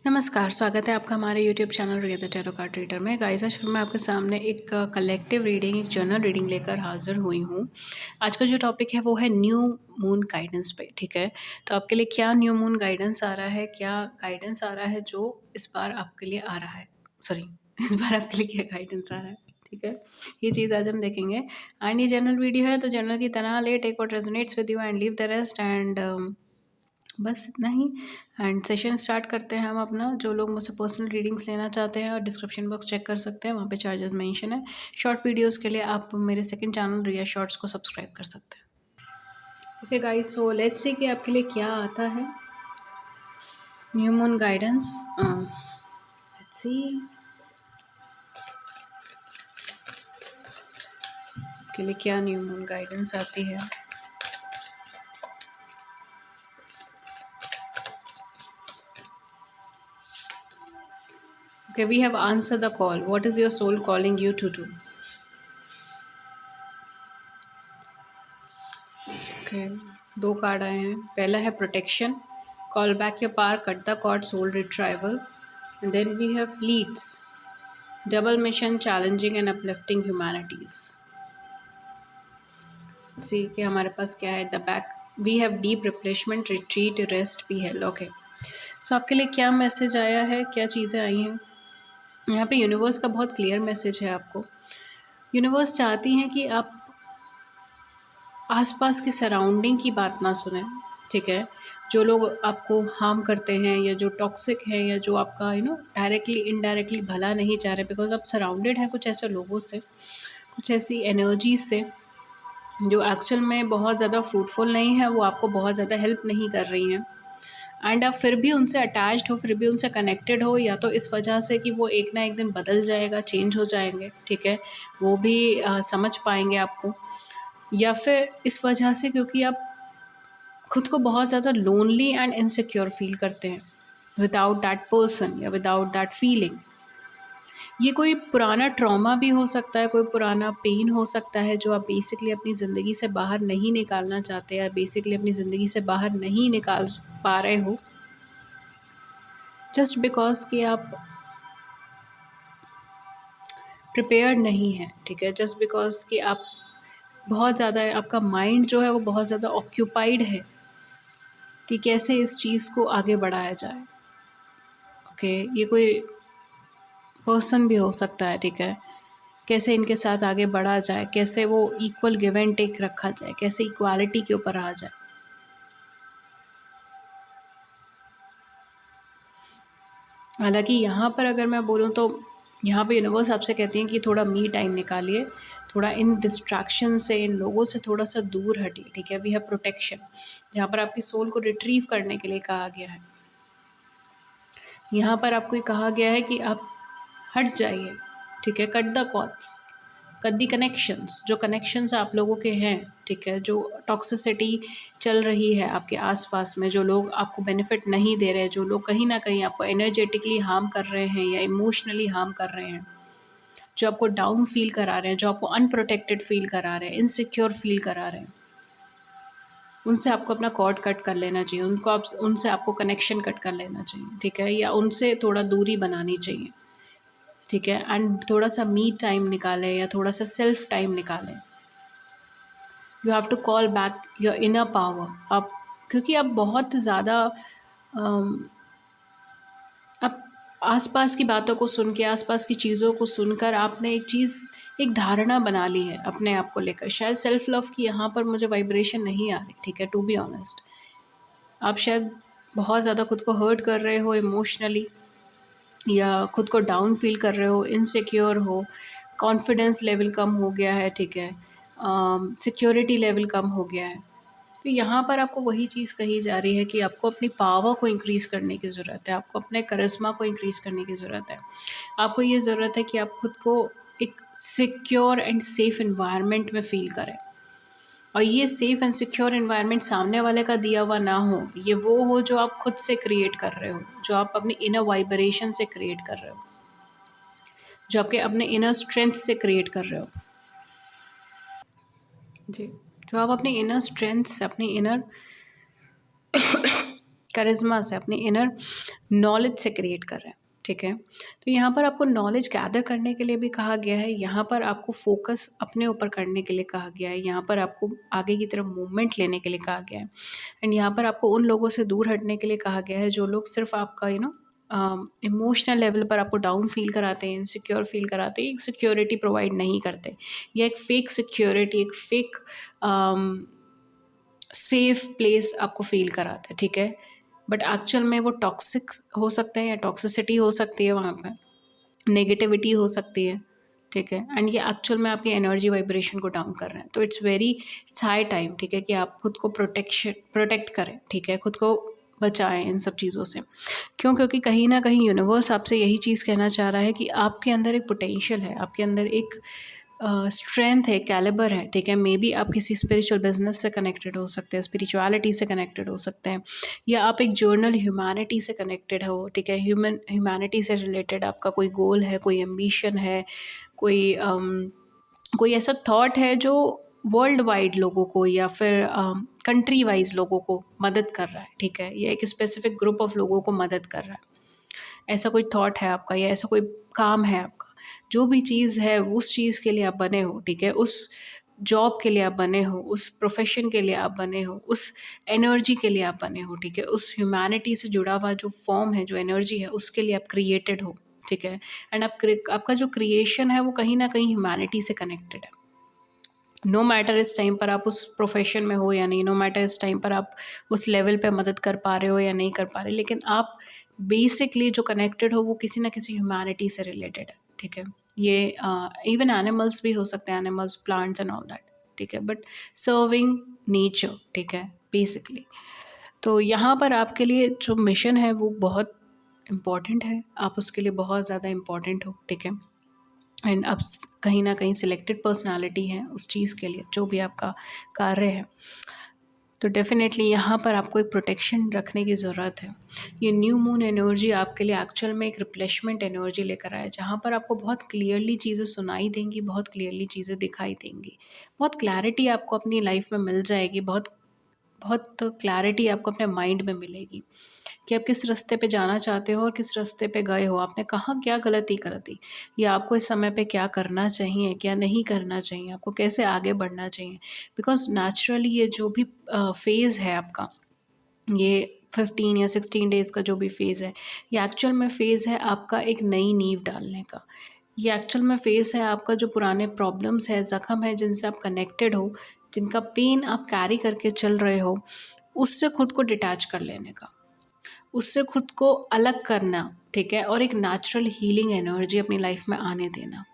नमस्कार, स्वागत है आपका हमारे YouTube channel Riya the tarot card reader में। गाइस, आज मैं आपके सामने एक कलेक्टिव रीडिंग, एक जर्नल रीडिंग लेकर हाज़िर हुई हूँ। आज का जो टॉपिक है वो है न्यू मून गाइडेंस पे, ठीक है? तो आपके लिए क्या न्यू मून गाइडेंस आ रहा है, क्या गाइडेंस आ रहा है जो इस बार आपके लिए आ रहा है? सॉरी इस बार आपके लिए क्या गाइडेंस आ रहा है, ठीक है? ये चीज़ आज हम देखेंगे। एंड ये जर्नल वीडियो है तो जर्नल की तरह ले, take what resonates with you and leave the rest and बस इतना ही। एंड सेशन स्टार्ट करते हैं हम अपना। जो लोग मुझसे पर्सनल रीडिंग्स लेना चाहते हैं और डिस्क्रिप्शन बॉक्स चेक कर सकते हैं, वहाँ पे चार्जेस मेंशन है। शॉर्ट वीडियोस के लिए आप मेरे सेकंड चैनल रिया शॉर्ट्स को सब्सक्राइब कर सकते हैं। Okay guys, so let's see कि आपके लिए क्या आता है new moon guidance. Let's see आपके लिए क्या न्यू मून गाइडेंस आती है। Okay, we have answer the call. What is your soul calling you to do? Okay, दो कार्ड आए हैं। पहला है protection, call back your power, cut the cord, soul retrieval. And then we have leads, double mission, challenging and uplifting humanities. See कि हमारे पास क्या है। The back we have deep replacement, retreat, rest भी है। ओके, सो आपके लिए क्या मैसेज आया है, क्या चीज़ें आई हैं यहाँ पे? यूनिवर्स का बहुत क्लियर मैसेज है आपको। यूनिवर्स चाहती हैं कि आप आसपास की सराउंडिंग की बात ना सुने, ठीक है? जो लोग आपको हार्म करते हैं या जो टॉक्सिक है या जो आपका डायरेक्टली इनडायरेक्टली भला नहीं चाह रहे, बिकॉज आप सराउंडेड हैं कुछ ऐसे लोगों से, कुछ ऐसी एनर्जीज से जो एक्चुअल में बहुत ज़्यादा फ्रूटफुल नहीं है, वो आपको बहुत ज़्यादा हेल्प नहीं कर रही हैं। एंड आप फिर भी उनसे अटैच्ड हो, फिर भी उनसे कनेक्टेड हो, या तो इस वजह से कि वो एक ना एक दिन बदल जाएगा, चेंज हो जाएंगे, ठीक है? वो भी समझ पाएंगे आपको, या फिर इस वजह से क्योंकि आप खुद को बहुत ज़्यादा लोनली एंड इनसिक्योर फील करते हैं विदाउट दैट पर्सन या विदाउट दैट फीलिंग। ये कोई पुराना ट्रॉमा भी हो सकता है, कोई पुराना पेन हो सकता है जो आप बेसिकली अपनी ज़िंदगी से बाहर नहीं निकालना चाहते, या बेसिकली अपनी ज़िंदगी से बाहर नहीं निकाल पा रहे हो, जस्ट बिकॉज कि आप प्रिपेयर्ड नहीं हैं, ठीक है? जस्ट बिकॉज कि आप बहुत ज़्यादा, आपका माइंड जो है वो बहुत ज़्यादा ऑक्यूपाइड है कि कैसे इस चीज़ को आगे बढ़ाया जाए। ओके, ये कोई पर्सन भी हो सकता है, ठीक है? कैसे इनके साथ आगे बढ़ा जाए, कैसे वो इक्वल गिव एंड टेक रखा जाए, कैसे इक्वालिटी के ऊपर आ जाए। हालाँकि यहाँ पर अगर मैं बोलूँ तो यहाँ पे यूनिवर्स आपसे कहती हैं कि थोड़ा मी टाइम निकालिए, थोड़ा इन डिस्ट्रैक्शन से, इन लोगों से थोड़ा-सा दूर हटिए, ठीक है? वी हैव प्रोटेक्शन, जहाँ पर आपकी सोल को रिट्रीव करने के लिए कहा गया है। यहाँ पर आपको ये कहा गया है कि आप हट जाइए, ठीक है? Cut the cords, cut the connections, जो कनेक्शंस आप लोगों के हैं, ठीक है? जो टॉक्सिसिटी चल रही है आपके आसपास में, जो लोग आपको बेनिफिट नहीं दे रहे, जो लोग कहीं न कहीं आपको एनर्जेटिकली हार्म कर रहे हैं या इमोशनली हार्म कर रहे हैं, जो आपको डाउन फ़ील करा रहे हैं, जो आपको अनप्रोटेक्टेड फ़ील करा रहे हैं, इनसिक्योर फ़ील करा रहे हैं, उनसे आपको अपना कॉर्ड कट कर लेना चाहिए। उनसे आपको कनेक्शन कट कर लेना चाहिए, ठीक है? या उनसे थोड़ा दूरी बनानी चाहिए, ठीक है? एंड थोड़ा-सा मी टाइम निकालें या थोड़ा-सा सेल्फ टाइम निकालें। You have to call back your inner power. आप, क्योंकि आप बहुत ज़्यादा आप आसपास की बातों को सुन के, आसपास की चीज़ों को सुनकर आपने एक धारणा बना ली है अपने आप को लेकर। शायद सेल्फ लव की यहाँ पर मुझे वाइब्रेशन नहीं आ रही, ठीक है? टू बी ऑनेस्ट, आप शायद बहुत ज़्यादा खुद को हर्ट कर रहे हो इमोशनली, या खुद को डाउन फील कर रहे हो, इनसिक्योर हो, कॉन्फिडेंस लेवल कम हो गया है, ठीक है? सिक्योरिटी लेवल कम हो गया है। तो यहाँ पर आपको वही चीज़ कही जा रही है कि आपको अपनी पावर को इंक्रीज़ करने की ज़रूरत है, आपको अपने करिश्मा को इंक्रीज़ करने की ज़रूरत है। आपको ये ज़रूरत है कि आप खुद को एक सिक्योर एंड सेफ़ एनवायरनमेंट में फ़ील करें, और ये सेफ़ एंड सिक्योर एनवायरनमेंट सामने वाले का दिया हुआ ना हो, ये वो हो जो आप खुद से क्रिएट कर रहे हो, जो आप अपनी इनर वाइब्रेशन से क्रिएट कर रहे हो, जो आपके अपने इनर स्ट्रेंथ से क्रिएट कर रहे हो। जी, जो आप अपनी इनर स्ट्रेंथ से, अपनी इनर करिश्मा से, अपनी इनर नॉलेज से क्रिएट कर रहे हैं, ठीक है। तो यहाँ पर आपको नॉलेज गैदर करने के लिए भी कहा गया है, यहाँ पर आपको फोकस अपने ऊपर करने के लिए कहा गया है, यहाँ पर आपको आगे की तरफ मूवमेंट लेने के लिए कहा गया है, एंड यहाँ पर आपको उन लोगों से दूर हटने के लिए कहा गया है जो लोग सिर्फ आपका इमोशनल लेवल पर आपको डाउन फील कराते हैं, इनसिक्योर फील कराते हैं, एक सिक्योरिटी प्रोवाइड नहीं करते, या एक फेक सिक्योरिटी, एक फेक सेफ प्लेस आपको फील कराता है, ठीक है। बट एक्चुअल में वो टॉक्सिक हो सकते हैं, या टॉक्सिसिटी हो सकती है, वहाँ पे नेगेटिविटी हो सकती है, ठीक है। एंड ये एक्चुअल में आपकी एनर्जी वाइब्रेशन को डाउन कर रहे हैं। तो इट्स हाई टाइम, ठीक है, कि आप खुद को प्रोटेक्ट करें, ठीक है, खुद को बचाएं इन सब चीज़ों से। क्यों? क्योंकि कहीं ना कहीं यूनिवर्स आपसे यही चीज़ कहना चाह रहा है कि आपके अंदर एक पोटेंशियल है, आपके अंदर एक स्ट्रेंथ है, कैलिबर है, ठीक है। मे बी आप किसी स्पिरिचुअल बिजनेस से कनेक्टेड हो सकते हैं, स्पिरिचुअलिटी से कनेक्टेड हो सकते हैं, या आप एक जर्नल ह्यूमैनिटी से कनेक्टेड हो, ठीक है। ह्यूमैनिटी से रिलेटेड आपका कोई गोल है, कोई एम्बिशन है, कोई ऐसा थॉट है जो वर्ल्ड वाइड लोगों को, या फिर कंट्री वाइज लोगों को मदद कर रहा है, ठीक है, या एक स्पेसिफिक ग्रुप ऑफ लोगों को मदद कर रहा है। ऐसा कोई थॉट है आपका, या ऐसा कोई काम है आपका, जो भी चीज़ है उस चीज़ के लिए आप बने हो, ठीक है। उस जॉब के लिए आप बने हो, उस प्रोफेशन के लिए आप बने हो, उस एनर्जी के लिए आप बने हो, ठीक है। उस ह्यूमैनिटी से जुड़ा हुआ जो फॉर्म है, जो एनर्जी है, उसके लिए आप क्रिएटेड हो, ठीक है। एंड आपका जो क्रिएशन है वो कहीं ना कहीं ह्यूमैनिटी से कनेक्टेड है। नो मैटर इस टाइम पर आप उस प्रोफेशन में हो या नहीं, नो मैटर इस टाइम पर आप उस लेवल पे मदद कर पा रहे हो या नहीं कर पा रहे, लेकिन आप बेसिकली जो कनेक्टेड हो वो किसी ना किसी ह्यूमैनिटी से रिलेटेड है, ठीक है। ये इवन एनिमल्स भी हो सकते हैं, animals, plants and all that, ठीक है, बट सर्विंग नेचर, ठीक है, बेसिकली। तो यहाँ पर आपके लिए जो मिशन है वो बहुत इम्पॉर्टेंट है, आप उसके लिए बहुत ज़्यादा इम्पॉर्टेंट हो, ठीक है। एंड आप कहीं ना कहीं सिलेक्टेड पर्सनालिटी हैं उस चीज़ के लिए, जो भी आपका कार्य है। तो डेफिनेटली यहाँ पर आपको एक प्रोटेक्शन रखने की ज़रूरत है। ये न्यू मून एनर्जी आपके लिए एक्चुअल में एक रिप्लेसमेंट एनर्जी लेकर आया, जहाँ पर आपको बहुत क्लियरली चीज़ें सुनाई देंगी, बहुत क्लियरली चीज़ें दिखाई देंगी, बहुत क्लैरिटी आपको अपनी लाइफ में मिल जाएगी, बहुत बहुत क्लैरिटी आपको अपने माइंड में मिलेगी कि आप किस रास्ते पे जाना चाहते हो और किस रास्ते पे गए हो, आपने कहाँ क्या गलती कर दी, या आपको इस समय पे क्या करना चाहिए, क्या नहीं करना चाहिए, आपको कैसे आगे बढ़ना चाहिए। बिकॉज नेचुरली ये जो भी फेज़ है आपका, ये 15 या 16 डेज़ का जो भी फेज़ है, ये एक्चुअल में फेज़ है आपका एक नई नींव डालने का। ये एक्चुअल में फेज़ है आपका जो पुराने प्रॉब्लम्स है, ज़ख्म है, जिनसे आप कनेक्टेड हो, जिनका पेन आप कैरी करके चल रहे हो, उससे खुद को डिटैच कर लेने का, उससे खुद को अलग करना, ठीक है, और एक नेचुरल हीलिंग एनर्जी अपनी लाइफ में आने देना।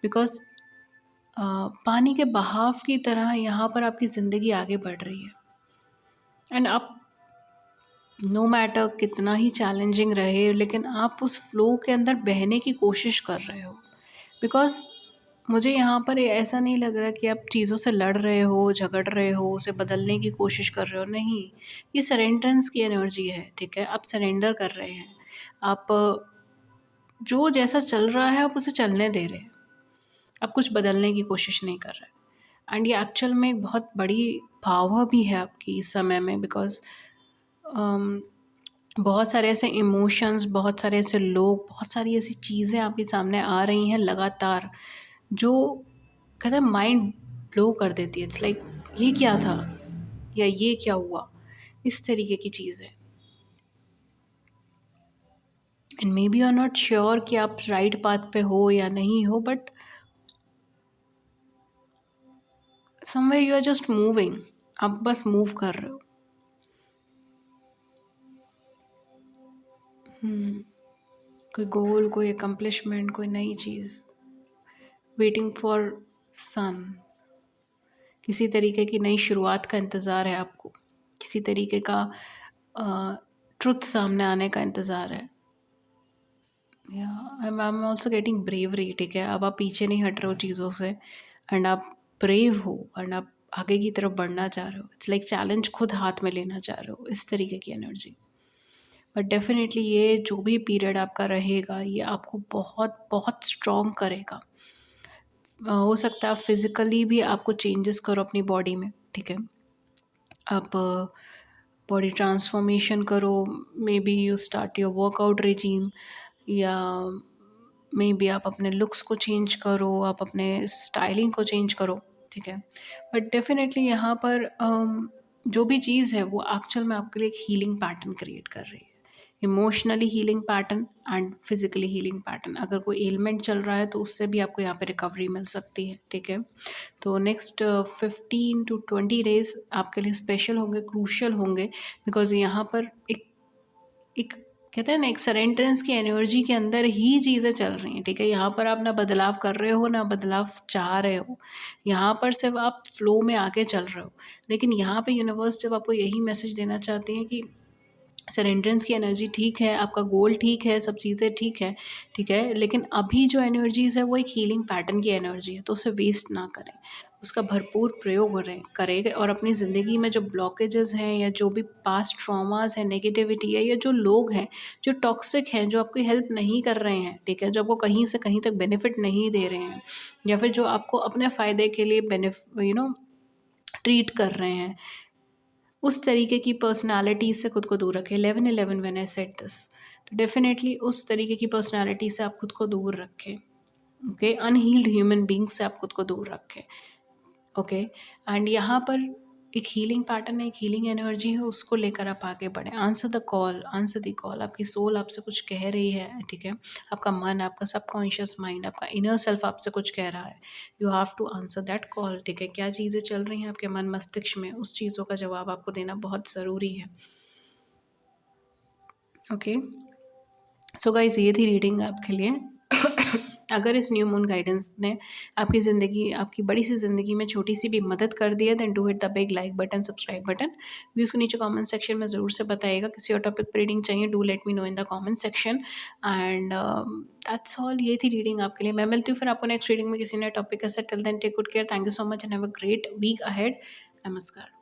बिकॉज पानी के बहाव की तरह यहाँ पर आपकी ज़िंदगी आगे बढ़ रही है, एंड आप नो मैटर कितना ही चैलेंजिंग रहे, लेकिन आप उस फ्लो के अंदर बहने की कोशिश कर रहे हो। बिकॉज मुझे यहाँ पर ऐसा नहीं लग रहा कि आप चीज़ों से लड़ रहे हो, झगड़ रहे हो, उसे बदलने की कोशिश कर रहे हो, नहीं। ये सरेंडरेंस की एनर्जी है, ठीक है, आप सरेंडर कर रहे हैं। आप जो जैसा चल रहा है आप उसे चलने दे रहे हैं, आप कुछ बदलने की कोशिश नहीं कर रहे। एंड ये एक्चुअल में एक बहुत बड़ी पावर भी है आपकी इस समय में, बिकॉज बहुत सारे ऐसे इमोशंस, बहुत सारे ऐसे लोग, बहुत सारी ऐसी चीज़ें आपके सामने आ रही हैं लगातार, जो कहते हैं माइंड ब्लो कर देती है। इट्स लाइक ये क्या था, या ये क्या हुआ, इस तरीके की चीज़ें। And may be you are not sure कि आप राइट पाथ पे हो या नहीं हो, but somewhere you are just moving, आप बस मूव कर रहे हो। कोई गोल, कोई अकम्पलिशमेंट, कोई नई चीज़, वेटिंग फॉर सन, किसी तरीके की नई शुरुआत का इंतज़ार है आपको, किसी तरीके का ट्रुथ सामने आने का इंतज़ार है। या I am also getting bravery, ठीक है, अब आप पीछे नहीं हट रहे हो चीज़ों से, एंड आप ब्रेव हो, एंड आप आगे की तरफ बढ़ना चाह रहे हो। इट्स लाइक चैलेंज खुद हाथ में लेना चाह रहे हो, इस तरीके की एनर्जी। बट डेफिनेटली ये जो भी पीरियड आपका रहेगा, ये आपको बहुत बहुत स्ट्रॉन्ग करेगा। हो सकता है आप फिज़िकली भी आपको चेंजेस करो अपनी बॉडी में, ठीक है। आप बॉडी ट्रांसफॉर्मेशन करो, मे be you start your workout regime, या मे बी आप अपने लुक्स को चेंज करो, आप अपने स्टाइलिंग को चेंज करो, ठीक है। बट डेफिनेटली यहाँ पर जो भी चीज़ है वो एक्चुअल में आपके लिए एक हीलिंग पैटर्न क्रिएट कर रही है, emotionally healing pattern and physically healing pattern. अगर कोई एलिमेंट चल रहा है तो उससे भी आपको यहाँ पे रिकवरी मिल सकती है, ठीक है। तो नेक्स्ट 15 to 20 डेज आपके लिए स्पेशल होंगे, क्रूशियल होंगे, बिकॉज यहाँ पर एक कहते हैं ना, एक सरेंडरेंस की एनर्जी के अंदर ही चीज़ें चल रही हैं, ठीक है। यहाँ पर आप ना बदलाव कर रहे हो ना बदलाव चाह रहे हो, यहाँ पर सिर्फ आप फ्लो में आके चल रहे हो। लेकिन यहाँ पे यूनिवर्स जब आपको यही मैसेज देना चाहती है कि सरेंडरेंस की एनर्जी ठीक है, आपका गोल ठीक है, सब चीज़ें ठीक है, लेकिन अभी जो एनर्जीज़ है वो एक हीलिंग पैटर्न की एनर्जी है, तो उसे वेस्ट ना करें, उसका भरपूर प्रयोग करें और अपनी ज़िंदगी में जो ब्लॉकेजेस हैं या जो भी पास्ट ट्रॉमास है, नेगेटिविटी है, या जो लोग हैं जो टॉक्सिक हैं, जो आपकी हेल्प नहीं कर रहे हैं, ठीक है, जो आपको कहीं से कहीं तक बेनिफिट नहीं दे रहे हैं, या फिर जो आपको अपने फ़ायदे के लिए ट्रीट कर रहे हैं, उस तरीके की पर्सनैलिटी से खुद को दूर रखें। 11/11 व्हेन आई सेड दिस, तो डेफ़िनेटली उस तरीके की पर्सनैलिटी से आप खुद को दूर रखें, ओके। अनहील्ड ह्यूमन बीइंग से आप खुद को दूर रखें, ओके। एंड यहाँ पर एक हीलिंग पैटर्न है, एक हीलिंग एनर्जी है, उसको लेकर आप आगे बढ़ें। Answer the call, answer the call. आपकी सोल आपसे कुछ कह रही है, ठीक है। आपका मन, आपका सबकॉन्शियस माइंड, आपका इनर सेल्फ आपसे कुछ कह रहा है। You have to answer that call, ठीक है। क्या चीज़ें चल रही हैं आपके मन मस्तिष्क में, उस चीज़ों का जवाब आपको देना बहुत ज़रूरी है, ओके। सो गाइस, ये थी रीडिंग आपके लिए। अगर इस न्यू मून गाइडेंस ने आपकी ज़िंदगी, आपकी बड़ी सी ज़िंदगी में छोटी सी भी मदद कर दी है, then do hit the big like button, subscribe button. Views को नीचे कमेंट सेक्शन में ज़रूर से बताइएगा। किसी और टॉपिक पर रीडिंग चाहिए, do let me know in the comment section. And that's all, ये थी रीडिंग आपके लिए। मैं मिलती हूँ फिर आपको नेक्स्ट रीडिंग में किसी नए टॉपिक के साथ। Till then take good care, thank you so much and have a great week ahead. नमस्कार।